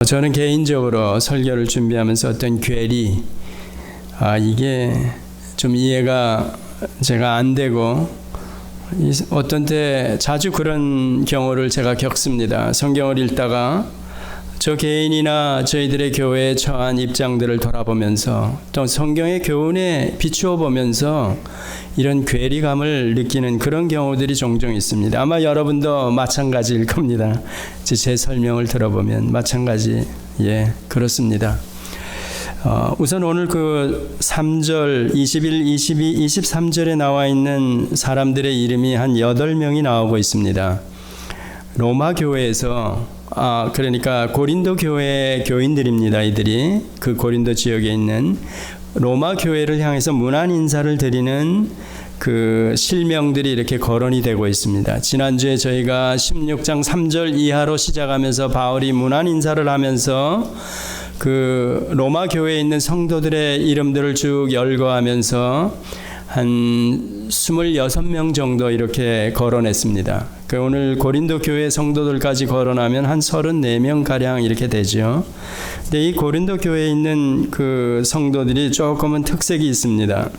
저는 개인적으로 설교를 준비하면서 어떤 괴리, 이게 좀 이해가 제가 안 되고, 어떤 때 자주 그런 경우를 제가 겪습니다. 성경을 읽다가 저 개인이나 저희들의 교회에 처한 입장들을 돌아보면서 또 성경의 교훈에 비추어 보면서 이런 괴리감을 느끼는 그런 경우들이 종종 있습니다. 아마 여러분도 마찬가지일 겁니다. 제 설명을 들어보면 마찬가지, 그렇습니다. 우선 오늘 그 3절, 21, 22, 23절에 나와 있는 사람들의 이름이 한 8명이 나오고 있습니다. 로마 교회에서 그러니까 고린도 교회 교인들입니다. 이들이 그 고린도 지역에 있는 로마 교회를 향해서 문안 인사를 드리는 그 실명들이 이렇게 거론이 되고 있습니다. 지난주에 저희가 16장 3절 이하로 시작하면서 바울이 문안 인사를 하면서 그 로마 교회에 있는 성도들의 이름들을 쭉 열거하면서 한 26명 정도 이렇게 거론했습니다. 그 오늘 고린도 교회 성도들까지 거론하면 한 34명 가량 이렇게 되죠. 근데 이 고린도 교회에 있는 그 성도들이 조금은 특색이 있습니다.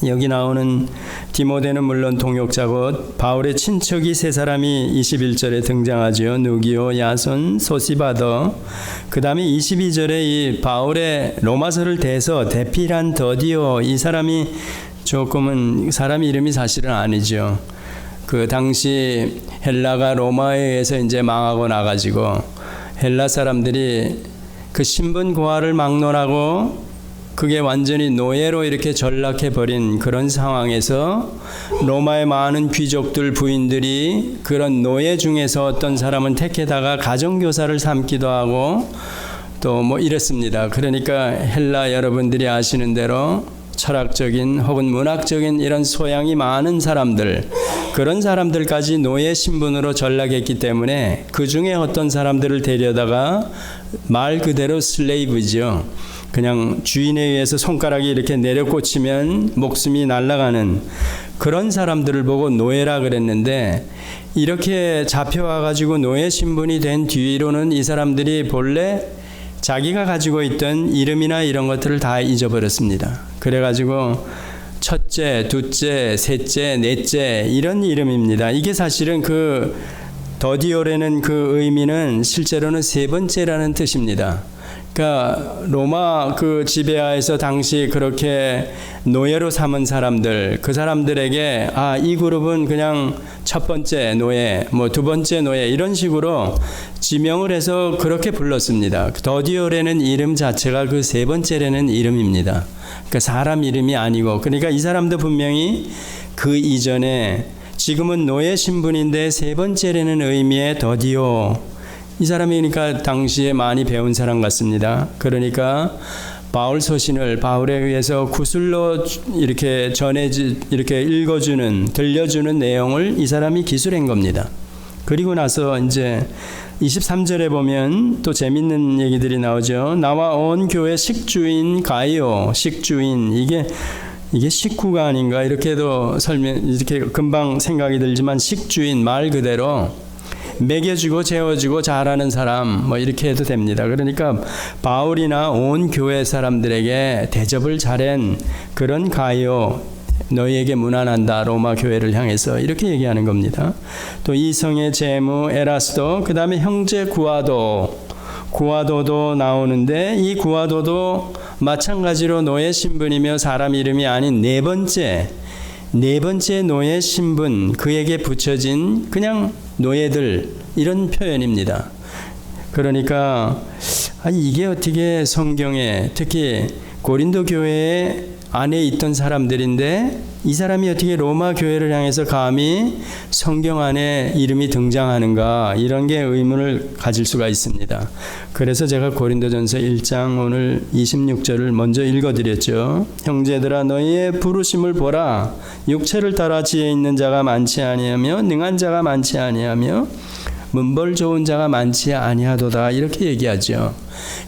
여기 나오는 디모데는 물론 동역자고 바울의 친척이 세 사람이 21절에 등장하죠. 누기오, 야손, 소시바더. 그 다음에 22절에 이 바울의 로마서를 대서 대피란 더디오, 이 사람이 조금은 사람 이름이 사실은 아니죠. 그 당시 헬라가 로마에 의해서 이제 망하고 나가지고 헬라 사람들이 그 신분 고하를 막론하고 그게 완전히 노예로 이렇게 전락해버린 그런 상황에서 로마의 많은 귀족들 부인들이 그런 노예 중에서 어떤 사람은 택해다가 가정교사를 삼기도 하고 또 뭐 이랬습니다. 그러니까 헬라 여러분들이 아시는 대로 철학적인 혹은 문학적인 이런 소양이 많은 사람들, 그런 사람들까지 노예 신분으로 전락했기 때문에 그 중에 어떤 사람들을 데려다가 말 그대로 슬레이브죠. 그냥 주인에 의해서 손가락이 이렇게 내려 꽂히면 목숨이 날아가는 그런 사람들을 보고 노예라 그랬는데, 이렇게 잡혀와가지고 노예 신분이 된 뒤로는 이 사람들이 본래 자기가 가지고 있던 이름이나 이런 것들을 다 잊어버렸습니다. 그래가지고 첫째, 둘째, 셋째, 넷째 이런 이름입니다. 이게 사실은 그 더디오라는 그 의미는 실제로는 세 번째라는 뜻입니다. 그러니까 로마 그 지배하에서 당시 그렇게 노예로 삼은 사람들, 그 사람들에게 이 그룹은 그냥 첫 번째 노예, 뭐 두 번째 노예 이런 식으로 지명을 해서 그렇게 불렀습니다. 더디오라는 이름 자체가 그 세 번째라는 이름입니다. 그러니까 사람 이름이 아니고, 그러니까 이 사람도 분명히 그 이전에 지금은 노예 신분인데 세 번째라는 의미의 더디오, 이 사람이 그러니까 당시에 많이 배운 사람 같습니다. 그러니까 바울 서신을 바울에 의해서 구술로 이렇게 이렇게 읽어주는, 들려주는 내용을 이 사람이 기술한 겁니다. 그리고 나서 이제 23절에 보면 또 재밌는 얘기들이 나오죠. 나와 온 교회 식주인 가이오, 식주인, 이게 식구가 아닌가 이렇게도 이렇게 금방 생각이 들지만 식주인, 말 그대로 먹여주고 재워주고 잘하는 사람, 뭐 이렇게 해도 됩니다. 그러니까 바울이나 온 교회 사람들에게 대접을 잘한 그런 가이오, 너희에게 문안한다, 로마 교회를 향해서 이렇게 얘기하는 겁니다. 또 이성의 제무 에라스도, 그 다음에 형제 구아도도 나오는데, 이 구아도도 마찬가지로 노예 신분이며 사람 이름이 아닌 네 번째 노예 신분, 그에게 붙여진 그냥 노예들, 이런 표현입니다. 그러니까 이게 어떻게 성경에, 특히 고린도 교회 안에 있던 사람들인데 이 사람이 어떻게 로마 교회를 향해서 감히 성경 안에 이름이 등장하는가, 이런 게 의문을 가질 수가 있습니다. 그래서 제가 고린도전서 1장 오늘 26절을 먼저 읽어드렸죠. 형제들아, 너희의 부르심을 보라. 육체를 따라 지혜 있는 자가 많지 아니하며 능한 자가 많지 아니하며 문벌 좋은 자가 많지 아니하도다, 이렇게 얘기하죠.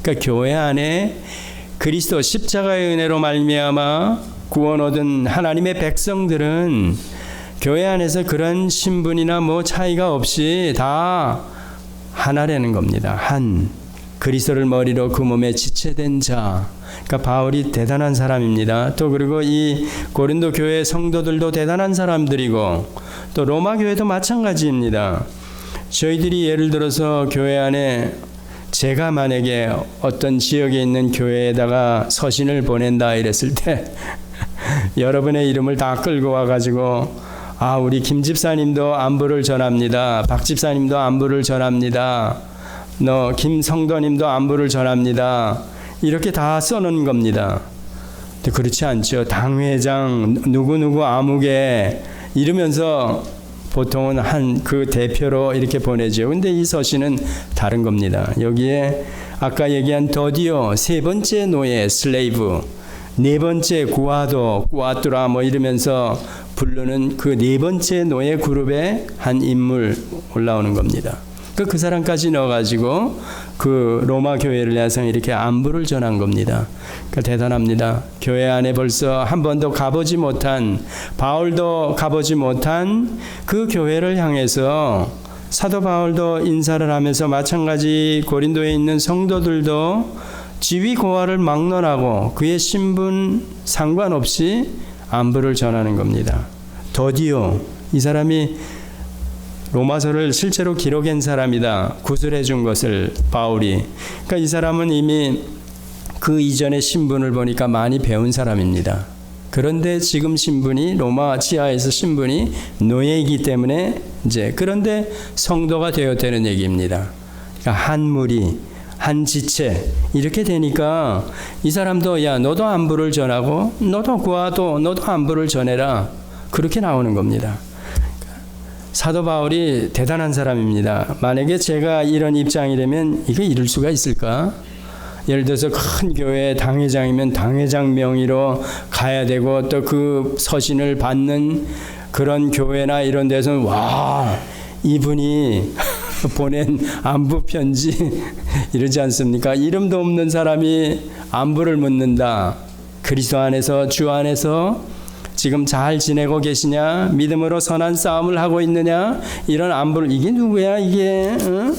그러니까 교회 안에 그리스도 십자가의 은혜로 말미암아 구원 얻은 하나님의 백성들은 교회 안에서 그런 신분이나 뭐 차이가 없이 다 하나라는 겁니다. 그리스도를 머리로 그 몸에 지체된 자. 그러니까 바울이 대단한 사람입니다. 또 그리고 이 고린도 교회 성도들도 대단한 사람들이고 또 로마 교회도 마찬가지입니다. 저희들이 예를 들어서 교회 안에 제가 만약에 어떤 지역에 있는 교회에다가 서신을 보낸다 이랬을 때 여러분의 이름을 다 끌고 와가지고 우리 김 집사님도 안부를 전합니다. 박 집사님도 안부를 전합니다. 김 성도님도 안부를 전합니다. 이렇게 다 써놓은 겁니다. 근데 그렇지 않죠. 당회장 누구누구 아무개 이러면서 보통은 한 그 대표로 이렇게 보내죠. 근데 이 서신은 다른 겁니다. 여기에 아까 얘기한 더디오 세 번째 노예 슬레이브, 네 번째 구아도 꾸아뚜라 이러면서 부르는 그 네 번째 노예 그룹의 한 인물 올라오는 겁니다. 그 사람까지 넣어가지고 그 로마 교회를 향해서 이렇게 안부를 전한 겁니다. 그러니까 대단합니다. 교회 안에 벌써 한 번도 가보지 못한, 바울도 가보지 못한 그 교회를 향해서 사도 바울도 인사를 하면서 마찬가지 고린도에 있는 성도들도 지위 고하를 막론하고 그의 신분 상관없이 안부를 전하는 겁니다. 더디오, 이 사람이 로마서를 실제로 기록한 사람이다. 구술해 준 것을 바울이. 그러니까 이 사람은 이미 그 이전의 신분을 보니까 많이 배운 사람입니다. 그런데 지금 신분이 로마 지하에서 신분이 노예이기 때문에 이제 그런데 성도가 되었다는 얘기입니다. 그러니까 한 무리, 한 지체 이렇게 되니까 이 사람도 야 너도 안부를 전하고 너도 구하도 너도 안부를 전해라. 그렇게 나오는 겁니다. 사도 바울이 대단한 사람입니다. 만약에 제가 이런 입장이라면 이게 이럴 수가 있을까? 예를 들어서 큰 교회 당회장이면 당회장 명의로 가야 되고 또 그 서신을 받는 그런 교회나 이런 데서는 와 이분이 보낸 안부 편지 이러지 않습니까? 이름도 없는 사람이 안부를 묻는다. 그리스도 안에서 주 안에서 지금 잘 지내고 계시냐? 믿음으로 선한 싸움을 하고 있느냐? 이런 안부를 이게 누구야 이게? 응?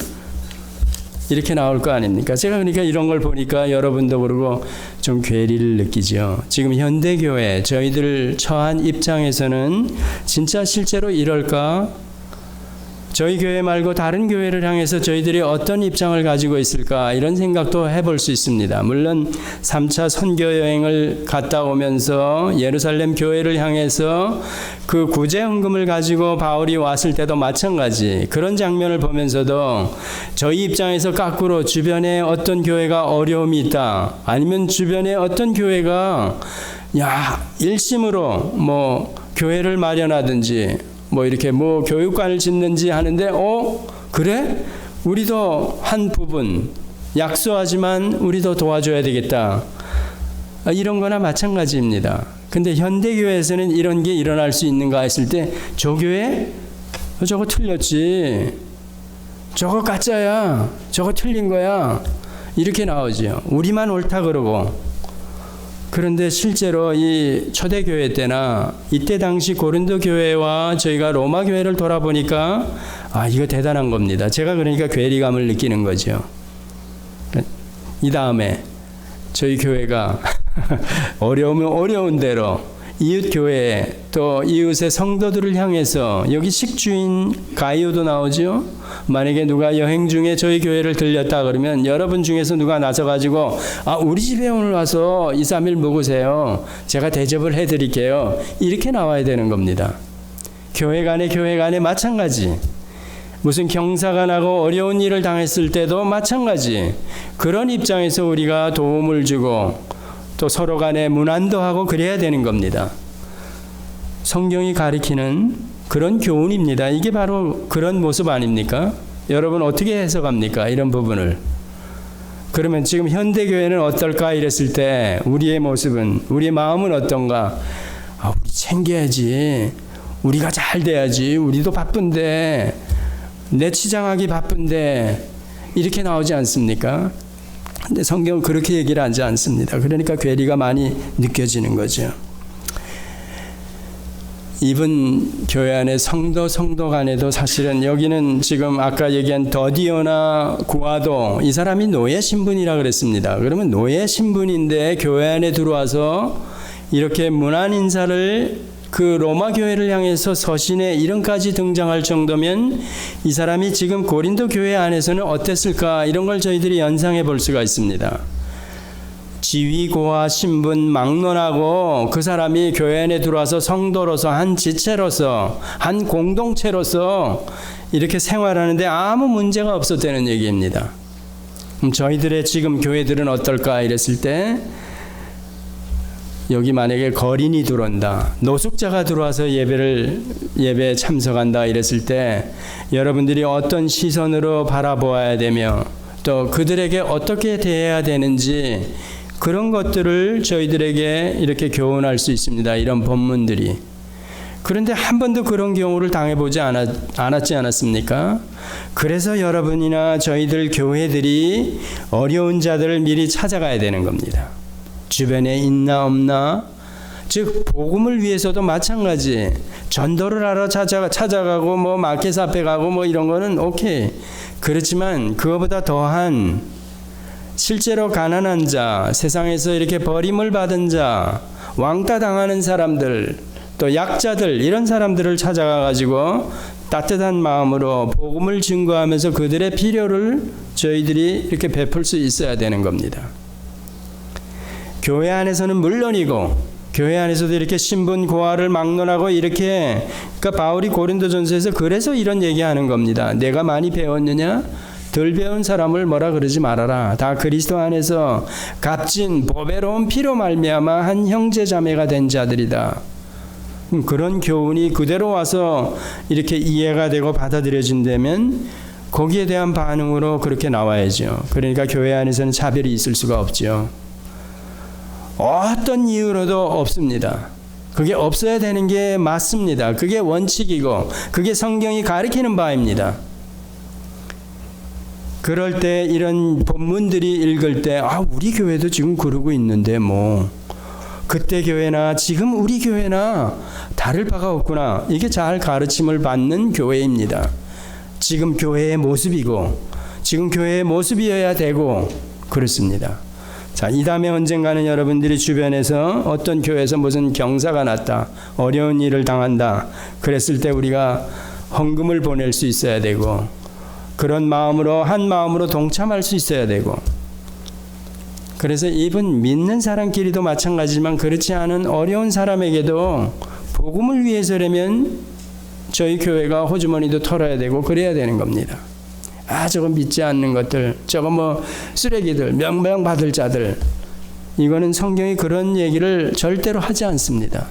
이렇게 나올 거 아닙니까? 제가 그러니까 이런 걸 보니까 여러분도 그러고 좀 괴리를 느끼죠. 지금 현대교회 저희들 처한 입장에서는 진짜 실제로 이럴까? 저희 교회 말고 다른 교회를 향해서 저희들이 어떤 입장을 가지고 있을까 이런 생각도 해볼 수 있습니다. 물론 3차 선교 여행을 갔다 오면서 예루살렘 교회를 향해서 그 구제헌금을 가지고 바울이 왔을 때도 마찬가지 그런 장면을 보면서도 저희 입장에서 거꾸로 주변에 어떤 교회가 어려움이 있다 아니면 주변에 어떤 교회가 일심으로 교회를 마련하든지 이렇게 교육관을 짓는지 하는데 그래? 우리도 한 부분 약소하지만 우리도 도와줘야 되겠다. 이런 거나 마찬가지입니다. 근데 현대교회에서는 이런 게 일어날 수 있는가 했을 때 저 교회? 저거 틀렸지. 저거 가짜야. 저거 틀린 거야. 이렇게 나오죠. 우리만 옳다 그러고. 그런데 실제로 이 초대교회 때나 이때 당시 고린도 교회와 저희가 로마 교회를 돌아보니까 이거 대단한 겁니다. 제가 그러니까 괴리감을 느끼는 거죠. 이 다음에 저희 교회가 어려우면 어려운 대로 이웃 교회 또 이웃의 성도들을 향해서 여기 식주인 가이오도 나오죠. 만약에 누가 여행 중에 저희 교회를 들렸다 그러면 여러분 중에서 누가 나서가지고 우리 집에 오늘 와서 2, 3일 묵으세요. 제가 대접을 해드릴게요. 이렇게 나와야 되는 겁니다. 교회 간에 마찬가지. 무슨 경사가 나고 어려운 일을 당했을 때도 마찬가지. 그런 입장에서 우리가 도움을 주고 또 서로 간에 문안도 하고 그래야 되는 겁니다. 성경이 가리키는 그런 교훈입니다. 이게 바로 그런 모습 아닙니까? 여러분 어떻게 해석합니까? 이런 부분을. 그러면 지금 현대교회는 어떨까 이랬을 때 우리의 모습은, 우리의 마음은 어떤가? 우리 챙겨야지. 우리가 잘 돼야지. 우리도 바쁜데, 내 치장하기 바쁜데 이렇게 나오지 않습니까? 근데 성경은 그렇게 얘기를 하지 않습니다. 그러니까 괴리가 많이 느껴지는 거죠. 이분 교회 안에 성도 간에도 사실은 여기는 지금 아까 얘기한 더디오나 구아도 이 사람이 노예 신분이라 그랬습니다. 그러면 노예 신분인데 교회 안에 들어와서 이렇게 문안 인사를 그 로마 교회를 향해서 서신에 이름까지 등장할 정도면 이 사람이 지금 고린도 교회 안에서는 어땠을까, 이런 걸 저희들이 연상해 볼 수가 있습니다. 지위고하 신분 막론하고 그 사람이 교회 안에 들어와서 성도로서 한 지체로서 한 공동체로서 이렇게 생활하는데 아무 문제가 없었다는 얘기입니다. 그럼 저희들의 지금 교회들은 어떨까 이랬을 때, 여기 만약에 거린이 들어온다, 노숙자가 들어와서 예배에 참석한다 이랬을 때 여러분들이 어떤 시선으로 바라보아야 되며 또 그들에게 어떻게 대해야 되는지, 그런 것들을 저희들에게 이렇게 교훈할 수 있습니다. 이런 본문들이. 그런데 한 번도 그런 경우를 당해보지 않았지 않았습니까? 그래서 여러분이나 저희들 교회들이 어려운 자들을 미리 찾아가야 되는 겁니다. 주변에 있나 없나, 즉 복음을 위해서도 마찬가지. 전도를 하러 찾아가고 뭐 마켓 앞에 가고 뭐 이런 거는 오케이. 그렇지만 그거보다 더한 실제로 가난한 자, 세상에서 이렇게 버림을 받은 자, 왕따 당하는 사람들, 또 약자들, 이런 사람들을 찾아가 가지고 따뜻한 마음으로 복음을 증거하면서 그들의 필요를 저희들이 이렇게 베풀 수 있어야 되는 겁니다. 교회 안에서는 물론이고 교회 안에서도 이렇게 신분 고하를 막론하고 이렇게, 그러니까 바울이 고린도전서에서 그래서 이런 얘기하는 겁니다. 내가 많이 배웠느냐? 덜 배운 사람을 뭐라 그러지 말아라. 다 그리스도 안에서 값진 보배로운 피로 말미암아 한 형제 자매가 된 자들이다. 그런 교훈이 그대로 와서 이렇게 이해가 되고 받아들여진다면 거기에 대한 반응으로 그렇게 나와야죠. 그러니까 교회 안에서는 차별이 있을 수가 없죠. 어떤 이유로도 없습니다. 그게 없어야 되는 게 맞습니다. 그게 원칙이고 그게 성경이 가리키는 바입니다. 그럴 때 이런 본문들이 읽을 때 우리 교회도 지금 그러고 있는데 뭐 그때 교회나 지금 우리 교회나 다를 바가 없구나. 이게 잘 가르침을 받는 교회입니다. 지금 교회의 모습이고 지금 교회의 모습이어야 되고 그렇습니다. 자, 이 다음에 언젠가는 여러분들이 주변에서 어떤 교회에서 무슨 경사가 났다, 어려운 일을 당한다, 그랬을 때 우리가 헌금을 보낼 수 있어야 되고 그런 마음으로 한 마음으로 동참할 수 있어야 되고, 그래서 이분 믿는 사람끼리도 마찬가지지만 그렇지 않은 어려운 사람에게도 복음을 위해서라면 저희 교회가 호주머니도 털어야 되고 그래야 되는 겁니다. 저거 믿지 않는 것들, 저거 뭐 쓰레기들, 명명받을 자들, 이거는 성경이 그런 얘기를 절대로 하지 않습니다.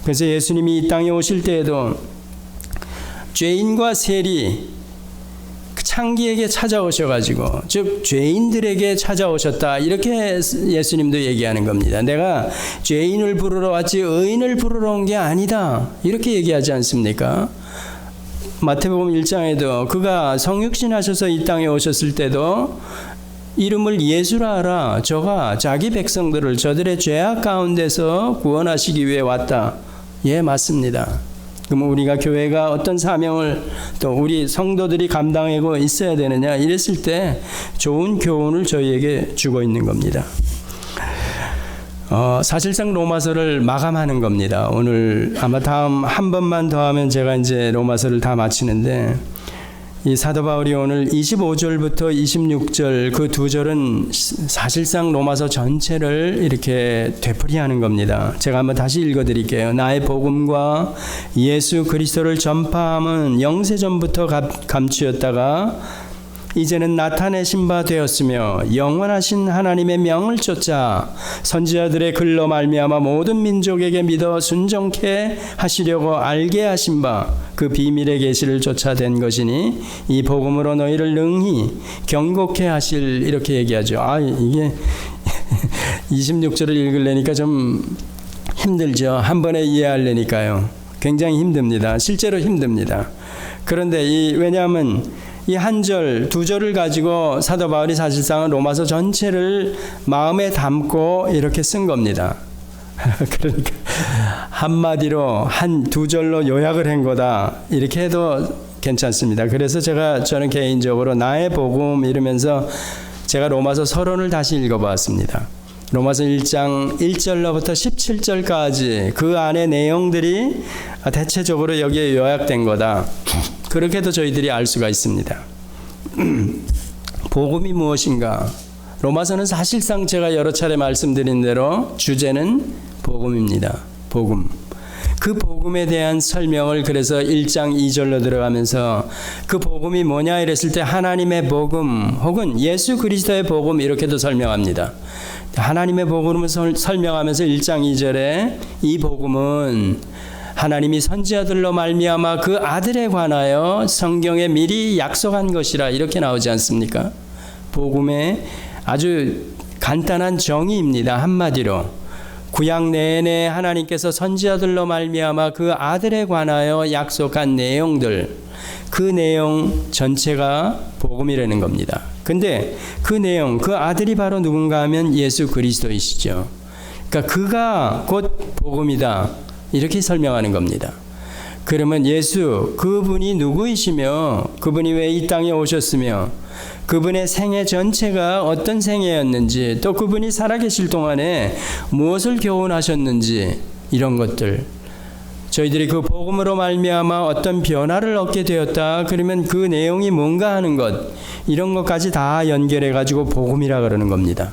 그래서 예수님이 이 땅에 오실 때에도 죄인과 세리, 창기에게 찾아오셔가지고, 즉 죄인들에게 찾아오셨다, 이렇게 예수님도 얘기하는 겁니다. 내가 죄인을 부르러 왔지 의인을 부르러 온 게 아니다, 이렇게 얘기하지 않습니까? 마태복음 1장에도 그가 성육신 하셔서 이 땅에 오셨을 때도 이름을 예수라 하라, 저가 자기 백성들을 저들의 죄악 가운데서 구원하시기 위해 왔다. 예, 맞습니다. 그럼 우리가 교회가 어떤 사명을 또 우리 성도들이 감당하고 있어야 되느냐, 이랬을 때 좋은 교훈을 저희에게 주고 있는 겁니다. 사실상 로마서를 마감하는 겁니다. 오늘 아마 다음 한 번만 더 하면 제가 이제 로마서를 다 마치는데, 이 사도 바울이 오늘 25절부터 26절 그 두 절은 사실상 로마서 전체를 이렇게 되풀이하는 겁니다. 제가 한번 다시 읽어드릴게요. 나의 복음과 예수 그리스도를 전파함은 영세전부터 감추었다가 이제는 나타내신 바 되었으며 영원하신 하나님의 명을 쫓아 선지자들의 글로 말미암아 모든 민족에게 믿어 순종케 하시려고 알게 하신 바 그 비밀의 계시를 쫓아낸 것이니 이 복음으로 너희를 능히 경고케 하실, 이렇게 얘기하죠. 이게 26절을 읽으려니까 좀 힘들죠. 한 번에 이해하려니까요. 굉장히 힘듭니다. 실제로 힘듭니다. 그런데 왜냐하면 이 한 절, 두 절을 가지고 사도 바울이 사실상은 로마서 전체를 마음에 담고 이렇게 쓴 겁니다. 그러니까 한마디로 두 절로 요약을 한 거다. 이렇게 해도 괜찮습니다. 그래서 저는 개인적으로 나의 복음 이러면서 제가 로마서 서론을 다시 읽어봤습니다. 로마서 1장 1절로부터 17절까지 그 안에 내용들이 대체적으로 여기에 요약된 거다. 그렇게도 저희들이 알 수가 있습니다. 복음이 무엇인가? 로마서는 사실상 제가 여러 차례 말씀드린 대로 주제는 복음입니다. 복음. 그 복음에 대한 설명을 그래서 1장 2절로 들어가면서 그 복음이 뭐냐 이랬을 때 하나님의 복음 혹은 예수 그리스도의 복음 이렇게도 설명합니다. 하나님의 복음을 설명하면서 1장 2절에 이 복음은 하나님이 선지자들로 말미암아 그 아들에 관하여 성경에 미리 약속한 것이라 이렇게 나오지 않습니까? 복음의 아주 간단한 정의입니다. 한마디로 구약 내내 하나님께서 선지자들로 말미암아 그 아들에 관하여 약속한 내용들, 그 내용 전체가 복음이라는 겁니다. 근데 그 내용, 그 아들이 바로 누군가 하면 예수 그리스도이시죠. 그러니까 그가 곧 복음이다. 이렇게 설명하는 겁니다. 그러면 예수, 그분이 누구이시며 그분이 왜 이 땅에 오셨으며 그분의 생애 전체가 어떤 생애였는지 또 그분이 살아계실 동안에 무엇을 교훈하셨는지 이런 것들 저희들이 그 복음으로 말미암아 어떤 변화를 얻게 되었다. 그러면 그 내용이 뭔가 하는 것 이런 것까지 다 연결해 가지고 복음이라 그러는 겁니다.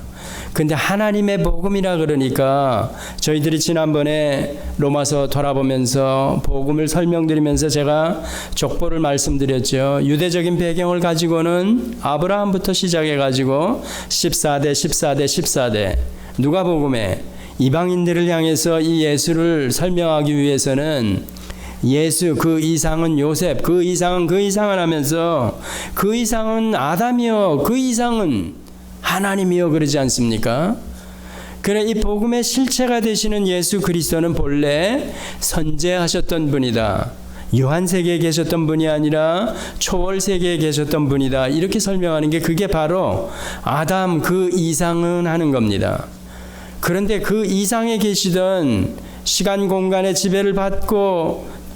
근데 하나님의 복음이라 그러니까 저희들이 지난번에 로마서 돌아보면서 복음을 설명드리면서 제가 족보를 말씀드렸죠. 유대적인 배경을 가지고는 아브라함부터 시작해 가지고 14대 누가복음에 이방인들을 향해서 이 예수를 설명하기 위해서는 예수 그 이상은 요셉 그 이상은 하면서 그 이상은 아담이요 그 이상은 하나님이요 그러지 않습니까? 그래 이 복음의 실체가 되시는 예수 그리스도는 본래 선제하셨던 분이다. 유한세계에 계셨던 분이 아니라 초월세계에 계셨던 분이다. 이렇게 설명하는 게 그게 바로 아담 그 이상은 하는 겁니다. 그런데 그 이상에 계시던 시간 공간의 지배를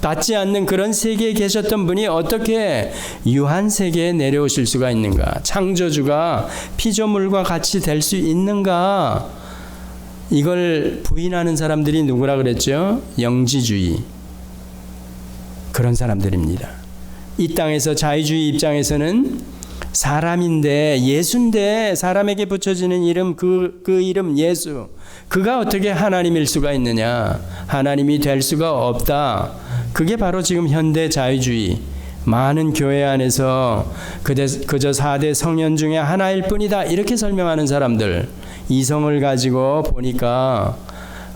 받지 않는 그런 세계에 계셨던 분이 어떻게 유한 세계에 내려오실 수가 있는가? 창조주가 피조물과 같이 될 수 있는가? 이걸 부인하는 사람들이 누구라 그랬죠? 영지주의. 그런 사람들입니다. 이 땅에서 자유주의 입장에서는 사람인데 예수인데 사람에게 붙여지는 이름 그 이름 예수 그가 어떻게 하나님일 수가 있느냐? 하나님이 될 수가 없다. 그게 바로 지금 현대 자유주의 많은 교회 안에서 그저 4대 성년 중에 하나일 뿐이다 이렇게 설명하는 사람들 이성을 가지고 보니까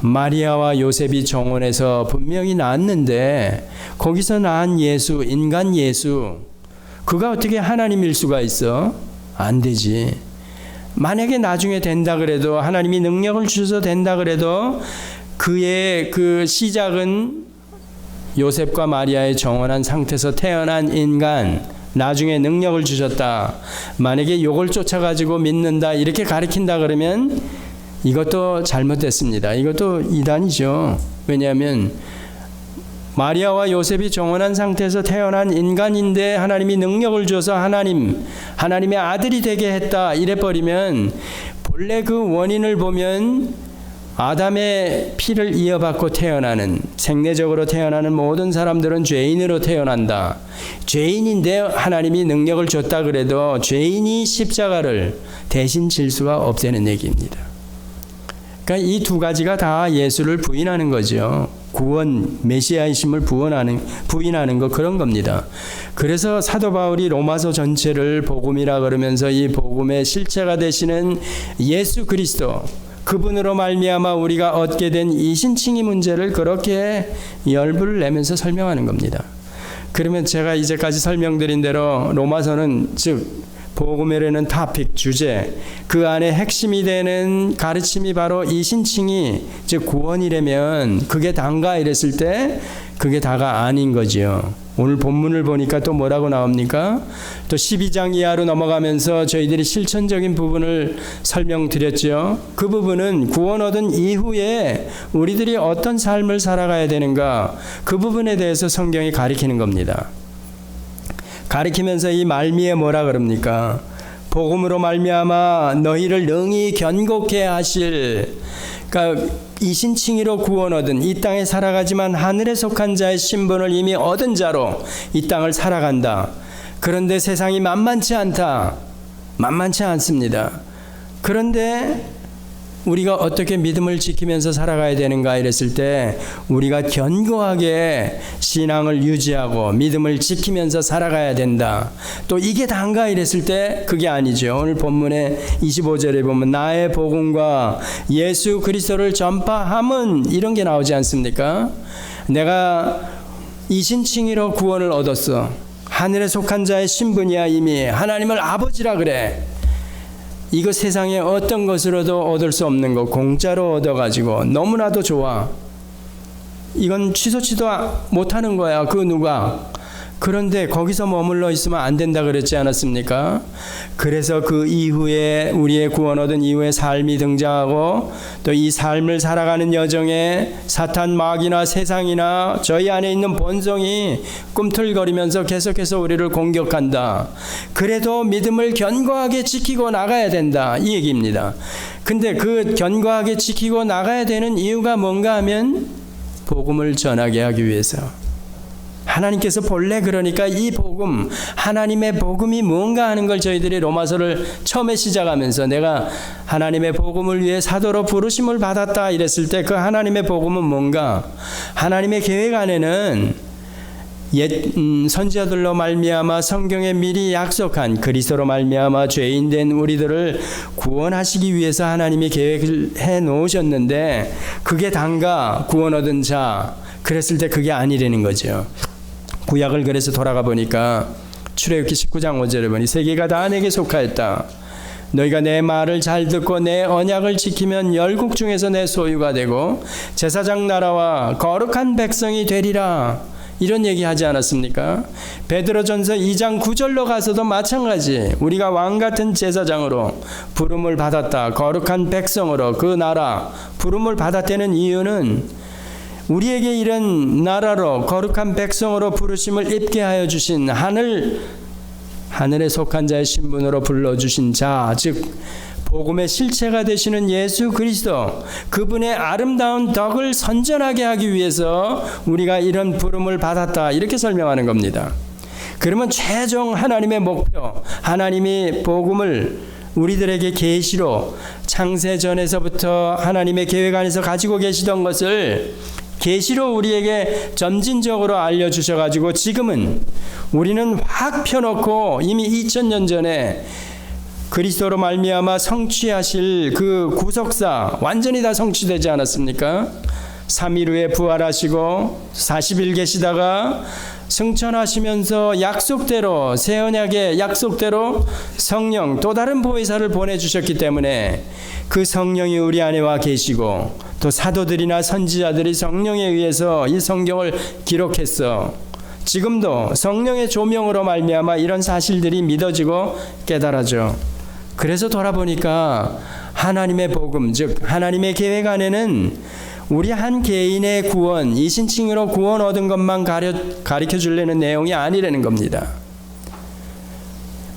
마리아와 요셉이 정원에서 분명히 낳았는데 거기서 낳은 예수 인간 예수 그가 어떻게 하나님일 수가 있어? 안 되지. 만약에 나중에 된다 그래도 하나님이 능력을 주셔서 된다 그래도 그의 그 시작은 요셉과 마리아의 정원한 상태에서 태어난 인간 나중에 능력을 주셨다. 만약에 이걸 쫓아가지고 믿는다 이렇게 가르친다 그러면 이것도 잘못됐습니다. 이것도 이단이죠. 왜냐하면 마리아와 요셉이 정원한 상태에서 태어난 인간인데 하나님이 능력을 줘서 하나님의 아들이 되게 했다 이래버리면 본래 그 원인을 보면 아담의 피를 이어받고 태어나는 생내적으로 태어나는 모든 사람들은 죄인으로 태어난다. 죄인인데 하나님이 능력을 줬다 그래도 죄인이 십자가를 대신 질 수가 없다는 얘기입니다. 그러니까 이 두 가지가 다 예수를 부인하는 거죠. 구원, 메시아이심을 부인하는 거 그런 겁니다. 그래서 사도 바울이 로마서 전체를 복음이라 그러면서 이 복음의 실체가 되시는 예수 그리스도 그분으로 말미암아 우리가 얻게 된 이 신칭의 문제를 그렇게 열불을 내면서 설명하는 겁니다. 그러면 제가 이제까지 설명드린 대로 로마서는 즉 복음이라는 토픽 주제 그 안에 핵심이 되는 가르침이 바로 이 신칭이 즉 구원이라면 그게 단가 이랬을 때 그게 다가 아닌 거지요. 오늘 본문을 보니까 또 뭐라고 나옵니까? 또 12장 이하로 넘어가면서 저희들이 실천적인 부분을 설명드렸죠. 그 부분은 구원 얻은 이후에 우리들이 어떤 삶을 살아가야 되는가, 그 부분에 대해서 성경이 가리키는 겁니다. 가리키면서 이 말미에 뭐라 그럽니까? 복음으로 말미암아 너희를 능히 견고케 하실, 그러니까 이신칭의로 구원 얻은, 이 땅에 살아가지만 하늘에 속한 자의 신분을 이미 얻은 자로 이 땅을 살아간다. 그런데 세상이 만만치 않다. 만만치 않습니다. 그런데 우리가 어떻게 믿음을 지키면서 살아가야 되는가 이랬을 때 우리가 견고하게 신앙을 유지하고 믿음을 지키면서 살아가야 된다. 또 이게 단가 이랬을 때 그게 아니죠. 오늘 본문의 25절에 보면 나의 복음과 예수 그리스도를 전파함은, 이런 게 나오지 않습니까? 내가 이신칭의로 구원을 얻었어. 하늘에 속한 자의 신분이야. 이미 하나님을 아버지라 그래. 이거 세상에 어떤 것으로도 얻을 수 없는 거 공짜로 얻어가지고 너무나도 좋아. 이건 취소치도 못하는 거야. 그 누가. 그런데 거기서 머물러 있으면 안 된다 그랬지 않았습니까? 그래서 그 이후에 우리의 구원 얻은 이후에 삶이 등장하고, 또 이 삶을 살아가는 여정에 사탄 마귀나 세상이나 저희 안에 있는 본성이 꿈틀거리면서 계속해서 우리를 공격한다. 그래도 믿음을 견고하게 지키고 나가야 된다, 이 얘기입니다. 근데 그 견고하게 지키고 나가야 되는 이유가 뭔가 하면 복음을 전하게 하기 위해서. 하나님께서 본래 그러니까 이 복음, 하나님의 복음이 뭔가 하는 걸 저희들이 로마서를 처음에 시작하면서 내가 하나님의 복음을 위해 사도로 부르심을 받았다 이랬을 때 그 하나님의 복음은 뭔가, 하나님의 계획 안에는 옛 선지자들로 말미암아 성경에 미리 약속한 그리스도로 말미암아 죄인된 우리들을 구원하시기 위해서 하나님이 계획을 해 놓으셨는데, 그게 단가 구원 얻은 자 그랬을 때 그게 아니라는 거죠. 구약을 그래서 돌아가 보니까 출애굽기 19장 5절에 보니 세계가 다 내게 속하였다. 너희가 내 말을 잘 듣고 내 언약을 지키면 열국 중에서 내 소유가 되고 제사장 나라와 거룩한 백성이 되리라. 이런 얘기하지 않았습니까? 베드로전서 2장 9절로 가서도 마찬가지. 우리가 왕같은 제사장으로 부름을 받았다. 거룩한 백성으로 그 나라 부름을 받았다는 이유는 우리에게 이런 나라로 거룩한 백성으로 부르심을 입게 하여 주신 하늘에 속한 자의 신분으로 불러주신 자, 즉 복음의 실체가 되시는 예수 그리스도, 그분의 아름다운 덕을 선전하게 하기 위해서 우리가 이런 부름을 받았다, 이렇게 설명하는 겁니다. 그러면 최종 하나님의 목표, 하나님이 복음을 우리들에게 계시로 창세전에서부터 하나님의 계획 안에서 가지고 계시던 것을 계시로 우리에게 점진적으로 알려주셔가지고 지금은 우리는 확 펴놓고 이미 2000년 전에 그리스도로 말미암아 성취하실 그 구속사 완전히 다 성취되지 않았습니까? 3일 후에 부활하시고 40일 계시다가 승천하시면서 약속대로, 새 언약의 약속대로 성령, 또 다른 보혜사를 보내주셨기 때문에 그 성령이 우리 안에 와 계시고, 또 사도들이나 선지자들이 성령에 의해서 이 성경을 기록했어. 지금도 성령의 조명으로 말미암아 이런 사실들이 믿어지고 깨달아져. 그래서 돌아보니까 하나님의 복음, 즉 하나님의 계획 안에는 우리 한 개인의 구원, 이신칭의로 구원 얻은 것만 가르쳐 주려는 내용이 아니라는 겁니다.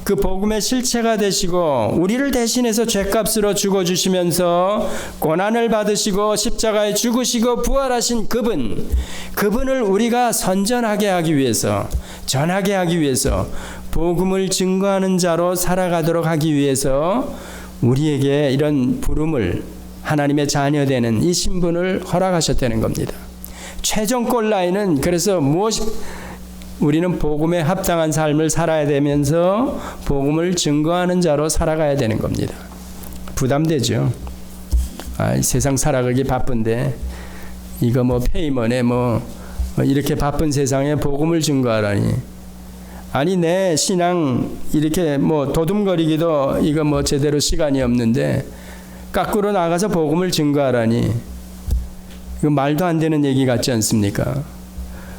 그 복음의 실체가 되시고 우리를 대신해서 죄값으로 죽어주시면서 고난을 받으시고 십자가에 죽으시고 부활하신 그분을 우리가 선전하게 하기 위해서, 전하게 하기 위해서, 복음을 증거하는 자로 살아가도록 하기 위해서 우리에게 이런 부름을, 하나님의 자녀되는 이 신분을 허락하셨다는 겁니다. 최종 골라인은 그래서 우리는 복음에 합당한 삶을 살아야 되면서 복음을 증거하는 자로 살아가야 되는 겁니다. 부담되죠. 세상 살아가기 바쁜데 이거 페이먼에 이렇게 바쁜 세상에 복음을 증거하라니. 아니 내 신앙 이렇게 도둠거리기도 이거 제대로 시간이 없는데 거꾸로 나가서 복음을 증거하라니. 이거 말도 안 되는 얘기 같지 않습니까?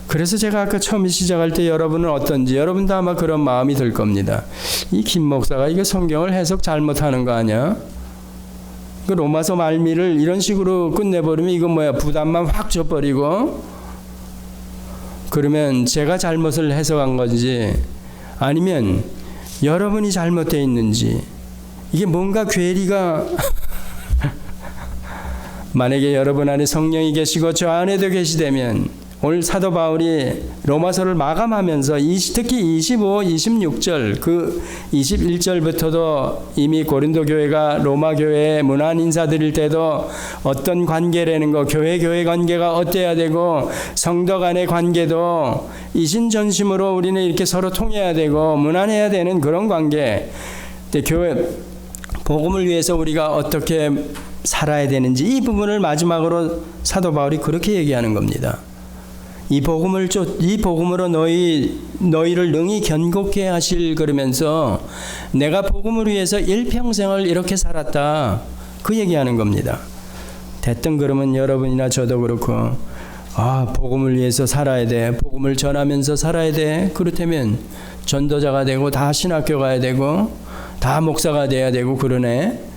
그래서 제가 아까 처음 시작할 때 여러분은 어떤지, 여러분도 아마 그런 마음이 들 겁니다. 이 김 목사가 이게 성경을 해석 잘못하는 거 아니야? 그 로마서 말미를 이런 식으로 끝내버리면 이건 뭐야? 부담만 확 줘버리고, 그러면 제가 잘못을 해석한 건지 아니면 여러분이 잘못되어 있는지, 이게 뭔가 괴리가 만약에 여러분 안에 성령이 계시고 저 안에도 계시다면 오늘 사도 바울이 로마서를 마감하면서 특히 25, 26절 그 21절부터도 이미 고린도 교회가 로마 교회에 문안 인사드릴 때도 어떤 관계라는 거, 교회 관계가 어때야 되고 성도 간의 관계도 이신전심으로 우리는 이렇게 서로 통해야 되고 문안해야 되는 그런 관계, 교회 복음을 위해서 우리가 어떻게 살아야 되는지 이 부분을 마지막으로 사도 바울이 그렇게 얘기하는 겁니다. 이 복음으로 너희를 능히 견고케 하실, 그러면서 내가 복음을 위해서 일평생을 이렇게 살았다, 그 얘기하는 겁니다. 됐든 그러면 여러분이나 저도 그렇고 복음을 위해서 살아야 돼, 복음을 전하면서 살아야 돼. 그렇다면 전도자가 되고 다 신학교 가야 되고 다 목사가 돼야 되고 그러네.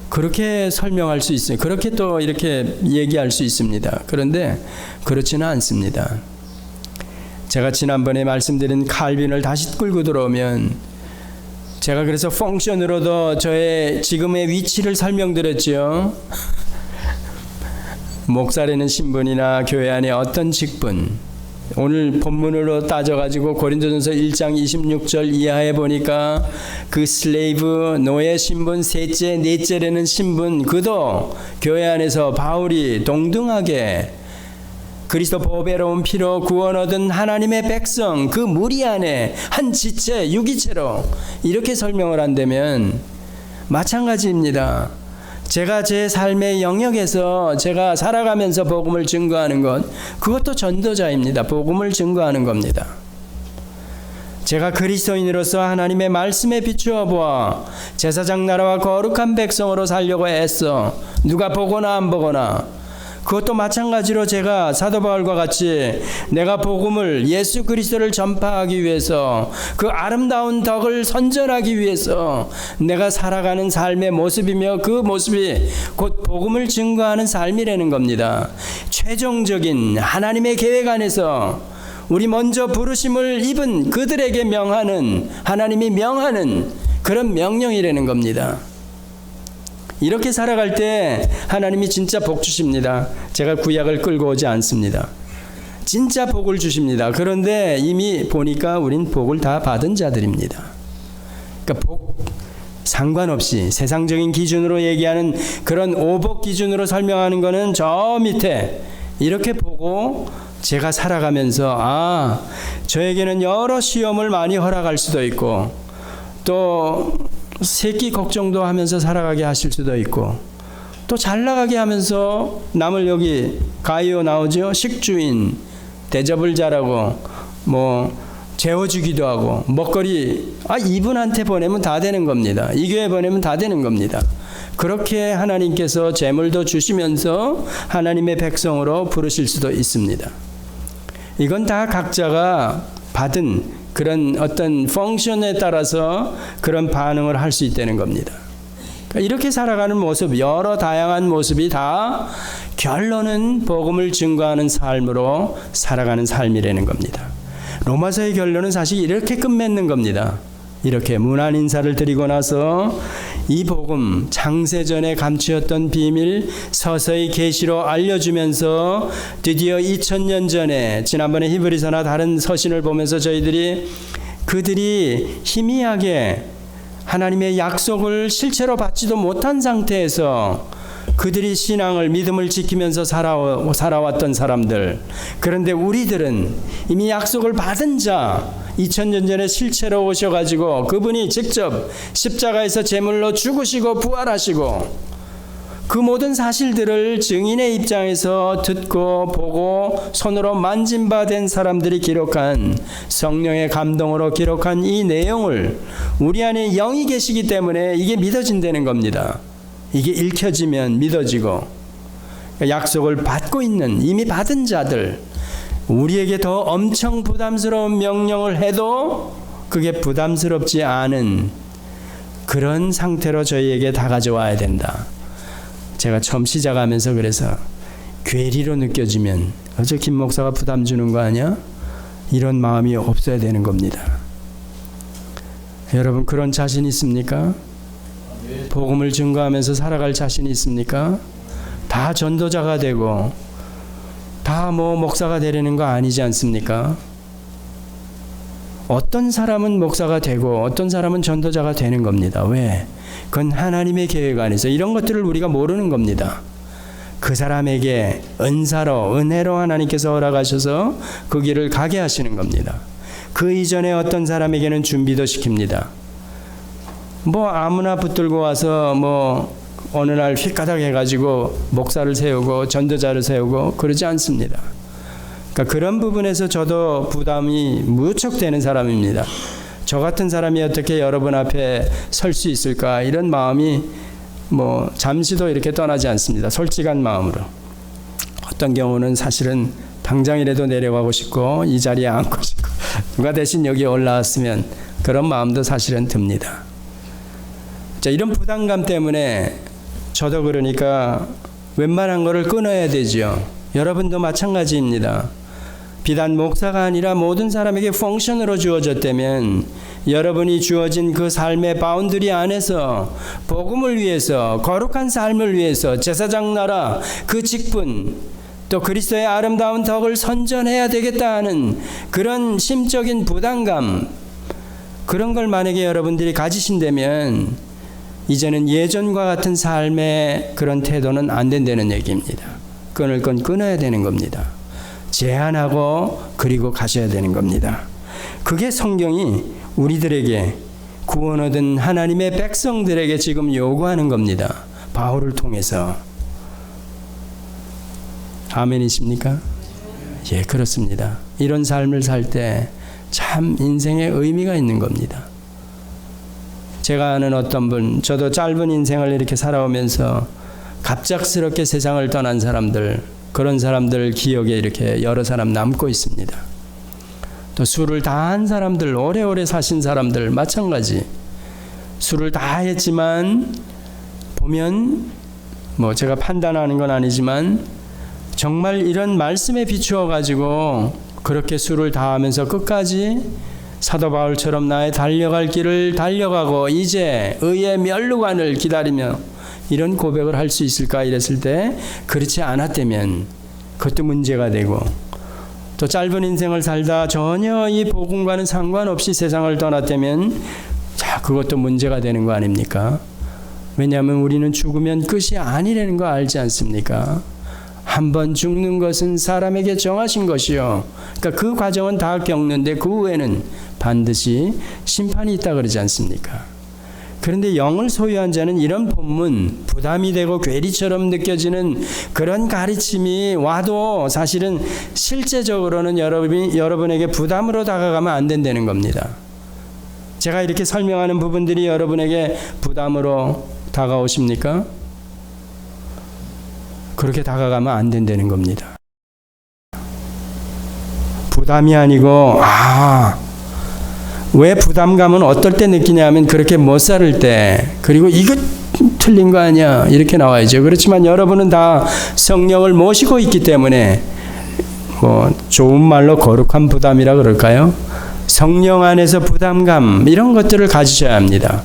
그렇게 설명할 수 있어요. 그렇게 또 이렇게 얘기할 수 있습니다. 그런데 그렇지는 않습니다. 제가 지난번에 말씀드린 칼빈을 다시 끌고 들어오면, 제가 그래서 펑션으로도 저의 지금의 위치를 설명드렸죠. 목사라는 신분이나 교회 안에 어떤 직분, 오늘 본문으로 따져가지고 고린도전서 1장 26절 이하에 보니까 그 슬레이브, 노예 신분, 셋째, 넷째라는 신분, 그도 교회 안에서 바울이 동등하게 그리스도 보배로운 피로 구원 얻은 하나님의 백성, 그 무리 안에 한 지체, 유기체로 이렇게 설명을 한다면 마찬가지입니다. 제가 제 삶의 영역에서 제가 살아가면서 복음을 증거하는 것, 그것도 전도자입니다. 복음을 증거하는 겁니다. 제가 그리스도인으로서 하나님의 말씀에 비추어 보아 제사장 나라와 거룩한 백성으로 살려고 애써, 누가 보거나 안 보거나, 그것도 마찬가지로 제가 사도 바울과 같이 내가 복음을, 예수 그리스도를 전파하기 위해서, 그 아름다운 덕을 선전하기 위해서 내가 살아가는 삶의 모습이며 그 모습이 곧 복음을 증거하는 삶이라는 겁니다. 최종적인 하나님의 계획 안에서 우리 먼저 부르심을 입은 그들에게 명하는, 하나님이 명하는 그런 명령이라는 겁니다. 이렇게 살아갈 때 하나님이 진짜 복 주십니다. 제가 구약을 끌고 오지 않습니다. 진짜 복을 주십니다. 그런데 이미 보니까 우린 복을 다 받은 자들입니다. 그러니까 복 상관없이 세상적인 기준으로 얘기하는 그런 오복 기준으로 설명하는 거는 저 밑에 이렇게 보고 제가 살아가면서 저에게는 여러 시험을 많이 허락할 수도 있고 또 새끼 걱정도 하면서 살아가게 하실 수도 있고 또 잘 나가게 하면서 남을, 여기 가이오 나오죠? 식주인, 대접을 잘하고 뭐 재워주기도 하고 먹거리 이분한테 보내면 다 되는 겁니다. 이 교회 보내면 다 되는 겁니다. 그렇게 하나님께서 재물도 주시면서 하나님의 백성으로 부르실 수도 있습니다. 이건 다 각자가 받은 그런 어떤 펑션에 따라서 그런 반응을 할 수 있다는 겁니다. 그러니까 이렇게 살아가는 모습, 여러 다양한 모습이 다 결론은 복음을 증거하는 삶으로 살아가는 삶이라는 겁니다. 로마서의 결론은 사실 이렇게 끝맺는 겁니다. 이렇게 문안 인사를 드리고 나서 이 복음, 창세전에 감추었던 비밀 서서히 계시로 알려주면서 드디어 2000년 전에, 지난번에 히브리서나 다른 서신을 보면서 그들이 희미하게 하나님의 약속을 실체로 받지도 못한 상태에서 그들이 신앙을, 믿음을 지키면서 살아왔던 사람들, 그런데 우리들은 이미 약속을 받은 자, 2000년 전에 실체로 오셔가지고 그분이 직접 십자가에서 제물로 죽으시고 부활하시고 그 모든 사실들을 증인의 입장에서 듣고 보고 손으로 만진 바 된 사람들이 기록한, 성령의 감동으로 기록한 이 내용을 우리 안에 영이 계시기 때문에 이게 믿어진다는 겁니다. 이게 읽혀지면 믿어지고, 약속을 받고 있는, 이미 받은 자들, 우리에게 더 엄청 부담스러운 명령을 해도 그게 부담스럽지 않은 그런 상태로 저희에게 다가져와야 된다. 제가 처음 시작하면서 그래서 괴리로 느껴지면 어저 김 목사가 부담 주는 거 아니야? 이런 마음이 없어야 되는 겁니다. 여러분 그런 자신 있습니까? 복음을 증거하면서 살아갈 자신이 있습니까? 다 전도자가 되고 다 목사가 되려는 거 아니지 않습니까? 어떤 사람은 목사가 되고 어떤 사람은 전도자가 되는 겁니다. 왜? 그건 하나님의 계획 안에서 이런 것들을 우리가 모르는 겁니다. 그 사람에게 은사로 은혜로 하나님께서 허락하셔서 그 길을 가게 하시는 겁니다. 그 이전에 어떤 사람에게는 준비도 시킵니다. 아무나 붙들고 와서 어느 날 휘까닥 해가지고 목사를 세우고 전도자를 세우고 그러지 않습니다. 그러니까 그런 부분에서 저도 부담이 무척 되는 사람입니다. 저 같은 사람이 어떻게 여러분 앞에 설 수 있을까 이런 마음이 잠시도 이렇게 떠나지 않습니다. 솔직한 마음으로. 어떤 경우는 사실은 당장이라도 내려가고 싶고 이 자리에 앉고 싶고 누가 대신 여기 올라왔으면 그런 마음도 사실은 듭니다. 자, 이런 부담감 때문에 저도 그러니까 웬만한 거를 끊어야 되죠. 여러분도 마찬가지입니다. 비단 목사가 아니라 모든 사람에게 펑션으로 주어졌다면 여러분이 주어진 그 삶의 바운더리 안에서 복음을 위해서 거룩한 삶을 위해서 제사장 나라 그 직분 또 그리스도의 아름다운 덕을 선전해야 되겠다 하는 그런 심적인 부담감 그런 걸 만약에 여러분들이 가지신다면 이제는 예전과 같은 삶의 그런 태도는 안 된다는 얘기입니다. 끊을 건 끊어야 되는 겁니다. 제한하고 그리고 가셔야 되는 겁니다. 그게 성경이 우리들에게 구원 얻은 하나님의 백성들에게 지금 요구하는 겁니다. 바울을 통해서. 아멘이십니까? 예, 그렇습니다. 이런 삶을 살 때 참 인생에 의미가 있는 겁니다. 제가 아는 어떤 분, 저도 짧은 인생을 이렇게 살아오면서 갑작스럽게 세상을 떠난 사람들, 그런 사람들 기억에 이렇게 여러 사람 남고 있습니다. 또 술을 다 한 사람들, 오래오래 사신 사람들 마찬가지. 술을 다 했지만 보면 제가 판단하는 건 아니지만 정말 이런 말씀에 비추어 가지고 그렇게 술을 다 하면서 끝까지 사도 바울처럼 나의 달려갈 길을 달려가고 이제 의의 면류관을 기다리며 이런 고백을 할 수 있을까 이랬을 때 그렇지 않았다면 그것도 문제가 되고 또 짧은 인생을 살다 전혀 이 복음과는 상관없이 세상을 떠났다면 자 그것도 문제가 되는 거 아닙니까? 왜냐하면 우리는 죽으면 끝이 아니라는 거 알지 않습니까? 한 번 죽는 것은 사람에게 정하신 것이요. 그러니까 그 과정은 다 겪는데 그 후에는 반드시 심판이 있다 그러지 않습니까? 그런데 영을 소유한 자는 이런 본문, 부담이 되고 괴리처럼 느껴지는 그런 가르침이 와도 사실은 실제적으로는 여러분에게 부담으로 다가가면 안 된다는 겁니다. 제가 이렇게 설명하는 부분들이 여러분에게 부담으로 다가오십니까? 그렇게 다가가면 안 된다는 겁니다. 부담이 아니고 왜 부담감은 어떨 때 느끼냐면 그렇게 못 살을 때 그리고 이거 틀린 거 아니야 이렇게 나와야죠. 그렇지만 여러분은 다 성령을 모시고 있기 때문에 좋은 말로 거룩한 부담이라 그럴까요? 성령 안에서 부담감 이런 것들을 가지셔야 합니다.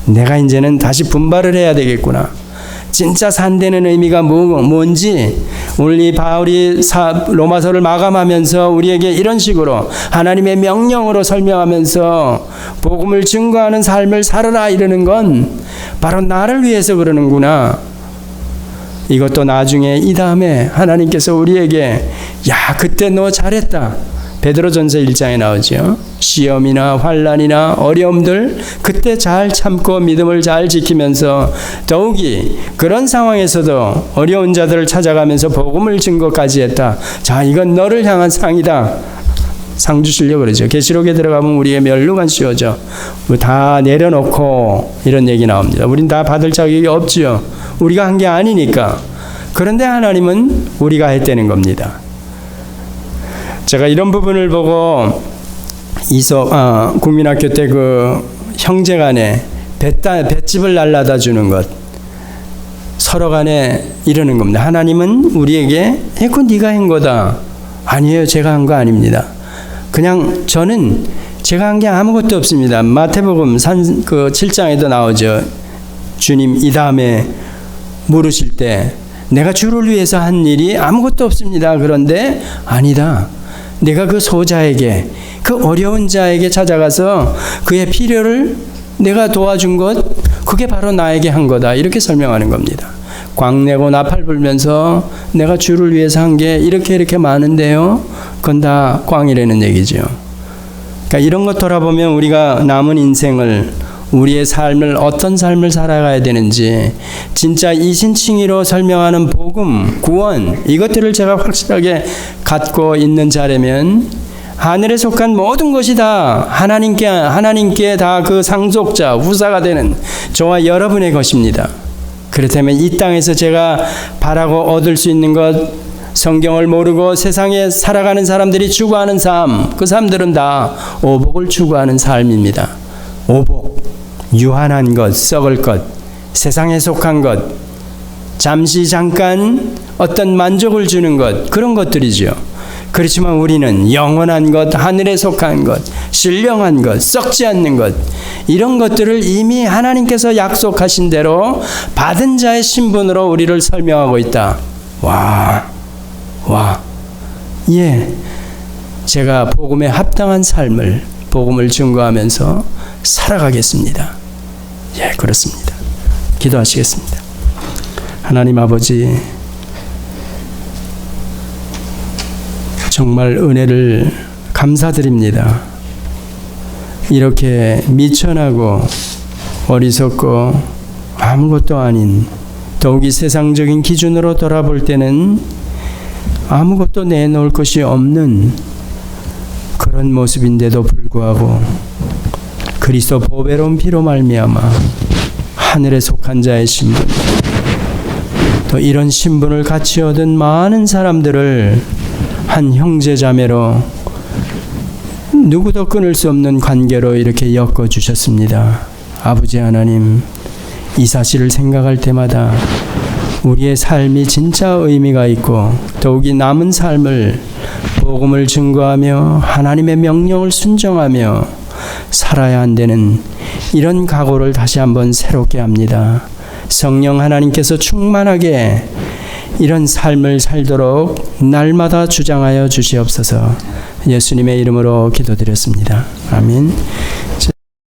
내가 이제는 다시 분발을 해야 되겠구나. 진짜 산되는 의미가 뭔지 오늘 이 바울이 로마서를 마감하면서 우리에게 이런 식으로 하나님의 명령으로 설명하면서 복음을 증거하는 삶을 살아라 이러는 건 바로 나를 위해서 그러는구나. 이것도 나중에 이 다음에 하나님께서 우리에게 그때 너 잘했다. 베드로전서 1장에 나오죠. 시험이나 환난이나 어려움들 그때 잘 참고 믿음을 잘 지키면서 더욱이 그런 상황에서도 어려운 자들을 찾아가면서 복음을 증거까지 했다. 자, 이건 너를 향한 상이다. 상 주시려고 그러죠. 계시록에 들어가면 우리의 면류관 씌워져. 다 내려놓고 이런 얘기 나옵니다. 우린 다 받을 자격이 없지요. 우리가 한 게 아니니까. 그런데 하나님은 우리가 했다는 겁니다. 제가 이런 부분을 보고 국민학교 때 그 형제간에 볏집을 날라다 주는 것, 서로 간에 이러는 겁니다. 하나님은 우리에게 그건 네가 한 거다. 아니에요, 제가 한 거 아닙니다. 그냥 저는 제가 한 게 아무것도 없습니다. 마태복음 7장에도 나오죠. 주님 이 다음에 물으실 때 내가 주를 위해서 한 일이 아무것도 없습니다. 그런데 아니다. 내가 그 소자에게, 그 어려운 자에게 찾아가서 그의 필요를 내가 도와준 것, 그게 바로 나에게 한 거다. 이렇게 설명하는 겁니다. 광내고 나팔 불면서 내가 주를 위해서 한 게 이렇게 많은데요. 그건 다 꽝이라는 얘기죠. 그러니까 이런 것 돌아보면 우리가 남은 인생을, 우리의 삶을 어떤 삶을 살아가야 되는지, 진짜 이신칭의로 설명하는 복음, 구원, 이것들을 제가 확실하게 갖고 있는 자라면 하늘에 속한 모든 것이 다 하나님께 다 그 상속자, 후사가 되는 저와 여러분의 것입니다. 그렇다면 이 땅에서 제가 바라고 얻을 수 있는 것, 성경을 모르고 세상에 살아가는 사람들이 추구하는 삶, 그 사람들은 다 오복을 추구하는 삶입니다. 오복, 유한한 것, 썩을 것, 세상에 속한 것, 잠깐 어떤 만족을 주는 것, 그런 것들이죠. 그렇지만 우리는 영원한 것, 하늘에 속한 것, 신령한 것, 썩지 않는 것, 이런 것들을 이미 하나님께서 약속하신 대로 받은 자의 신분으로 우리를 설명하고 있다. 예, 제가 복음에 합당한 삶을, 복음을 증거하면서 살아가겠습니다. 예, 그렇습니다. 기도하시겠습니다. 하나님 아버지, 정말 은혜를 감사드립니다. 이렇게 미천하고 어리석고 아무것도 아닌, 더욱이 세상적인 기준으로 돌아볼 때는 아무것도 내놓을 것이 없는 그런 모습인데도 불구하고 그리스도 보배로운 피로 말미암아 하늘에 속한 자의 신분, 또 이런 신분을 같이 얻은 많은 사람들을 한 형제자매로 누구도 끊을 수 없는 관계로 이렇게 엮어주셨습니다. 아버지 하나님, 이 사실을 생각할 때마다 우리의 삶이 진짜 의미가 있고, 더욱이 남은 삶을 복음을 증거하며 하나님의 명령을 순종하며 살아야 한다는 이런 각오를 다시 한번 새롭게 합니다. 성령 하나님께서 충만하게 이런 삶을 살도록 날마다 주장하여 주시옵소서. 예수님의 이름으로 기도드렸습니다. 아멘.